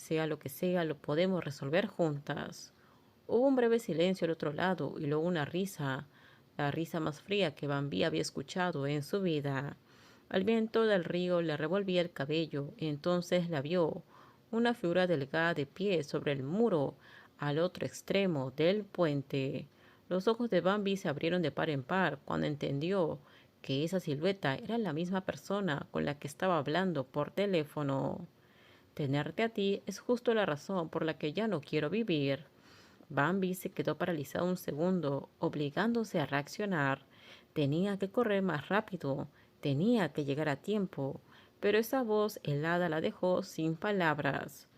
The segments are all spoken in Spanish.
Sea lo que sea, lo podemos resolver juntas. Hubo un breve silencio al otro lado y luego una risa, la risa más fría que Bambi había escuchado en su vida. El viento del río le revolvía el cabello, entonces la vio, una figura delgada de pie sobre el muro, al otro extremo del puente. Los ojos de Bambi se abrieron de par en par cuando entendió que esa silueta era la misma persona con la que estaba hablando por teléfono. Tenerte a ti es justo la razón por la que ya no quiero vivir. Bambi se quedó paralizado un segundo, obligándose a reaccionar. Tenía que correr más rápido, tenía que llegar a tiempo, pero esa voz helada la dejó sin palabras.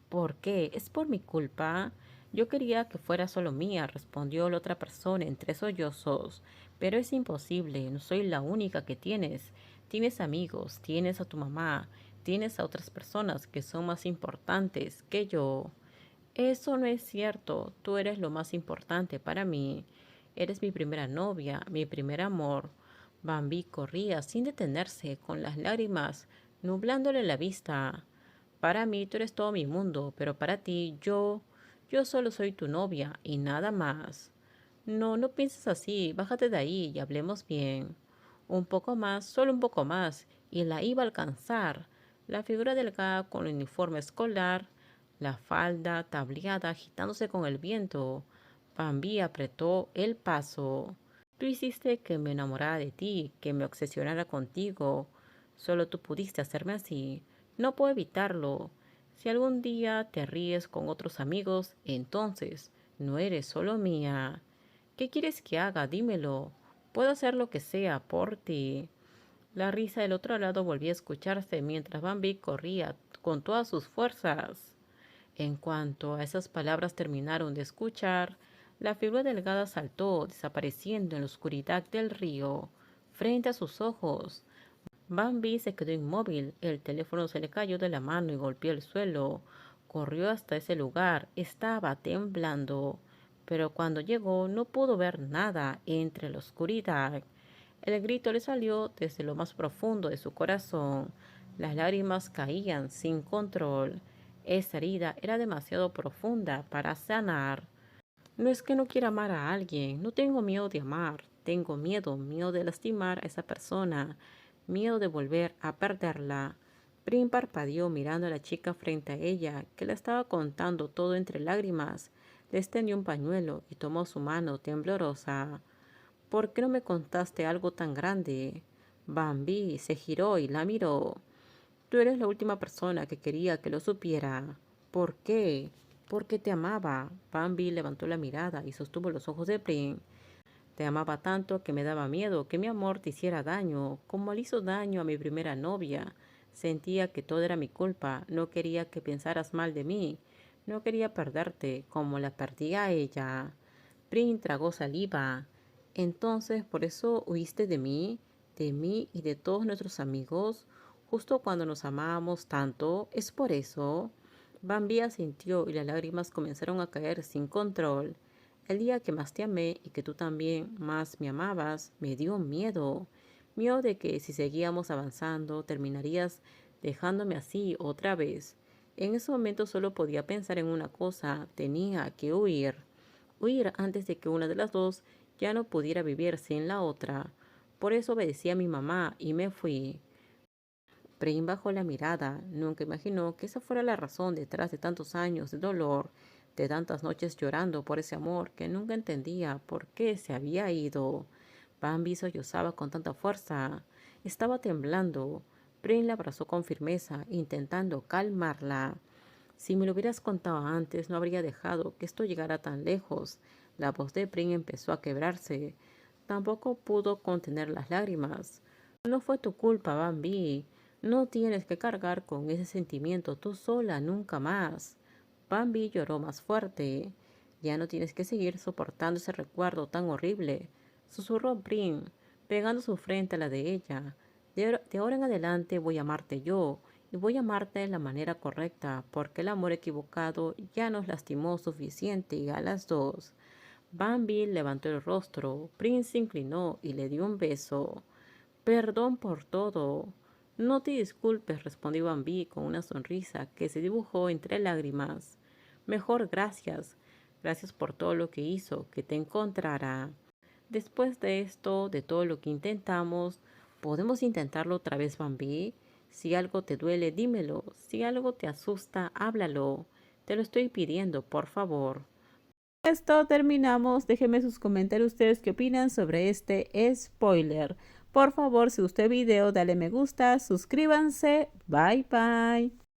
¿Por qué? ¿Es por mi culpa? Yo quería que fuera solo mía, respondió la otra persona entre sollozos. Pero es imposible, no soy la única que tienes. Tienes amigos, tienes a tu mamá, tienes a otras personas que son más importantes que yo. Eso no es cierto, tú eres lo más importante para mí. Eres mi primera novia, mi primer amor. Bambi corría sin detenerse, con las lágrimas nublándole la vista. Para mí tú eres todo mi mundo, pero para ti yo solo soy tu novia y nada más. No, no pienses así, bájate de ahí y hablemos bien. Un poco más, solo un poco más, y la iba a alcanzar. La figura delgada con el uniforme escolar, la falda tableada agitándose con el viento. Bambi apretó el paso. Tú hiciste que me enamorara de ti, que me obsesionara contigo. Solo tú pudiste hacerme así. No puedo evitarlo. Si algún día te ríes con otros amigos, entonces no eres solo mía. ¿Qué quieres que haga? Dímelo. Puedo hacer lo que sea por ti. La risa del otro lado volvía a escucharse mientras Bambi corría con todas sus fuerzas. En cuanto a esas palabras terminaron de escuchar, la figura delgada saltó, desapareciendo en la oscuridad del río, frente a sus ojos. Bambi se quedó inmóvil, el teléfono se le cayó de la mano y golpeó el suelo. Corrió hasta ese lugar, estaba temblando, pero cuando llegó no pudo ver nada entre la oscuridad. El grito le salió desde lo más profundo de su corazón. Las lágrimas caían sin control. Esa herida era demasiado profunda para sanar. No es que no quiera amar a alguien, no tengo miedo de amar, tengo miedo, miedo de lastimar a esa persona, miedo de volver a perderla. Prim parpadeó mirando a la chica frente a ella, que le estaba contando todo entre lágrimas. Le extendió un pañuelo y tomó su mano temblorosa. ¿Por qué no me contaste algo tan grande? Bambi se giró y la miró. Tú eres la última persona que quería que lo supiera. ¿Por qué? Porque te amaba. Bambi levantó la mirada y sostuvo los ojos de Prim. Te amaba tanto que me daba miedo que mi amor te hiciera daño, como le hizo daño a mi primera novia. Sentía que todo era mi culpa, no quería que pensaras mal de mí, no quería perderte como la perdía a ella. Prim tragó saliva. Entonces, ¿por eso huiste de mí y de todos nuestros amigos, justo cuando nos amábamos tanto? ¿Es por eso? Bambi asintió y las lágrimas comenzaron a caer sin control. El día que más te amé y que tú también más me amabas, me dio miedo. Miedo de que si seguíamos avanzando, terminarías dejándome así otra vez. En ese momento solo podía pensar en una cosa, tenía que huir. Huir antes de que una de las dos ya no pudiera vivir sin la otra. Por eso obedecí a mi mamá y me fui. Prim bajó la mirada. Nunca imaginó que esa fuera la razón detrás de tantos años de dolor, de tantas noches llorando por ese amor que nunca entendía por qué se había ido. Bambi sollozaba con tanta fuerza. Estaba temblando. Prim la abrazó con firmeza, intentando calmarla. Si me lo hubieras contado antes, no habría dejado que esto llegara tan lejos. La voz de Prim empezó a quebrarse. Tampoco pudo contener las lágrimas. No fue tu culpa, Bambi. No tienes que cargar con ese sentimiento tú sola nunca más. Bambi lloró más fuerte. Ya no tienes que seguir soportando ese recuerdo tan horrible, susurró Prim, pegando su frente a la de ella. De ahora en adelante voy a amarte yo, y voy a amarte de la manera correcta, porque el amor equivocado ya nos lastimó suficiente a las dos. Bambi levantó el rostro, Prim se inclinó y le dio un beso. Perdón por todo. No te disculpes, respondió Bambi con una sonrisa que se dibujó entre lágrimas. Mejor gracias. Gracias por todo lo que hizo, que te encontrará. Después de esto, de todo lo que intentamos, ¿podemos intentarlo otra vez, Bambi? Si algo te duele, dímelo. Si algo te asusta, háblalo. Te lo estoy pidiendo, por favor. Esto terminamos. Déjenme sus comentarios ustedes qué opinan sobre este spoiler. Por favor, si gustó el video, dale me gusta, suscríbanse. Bye bye.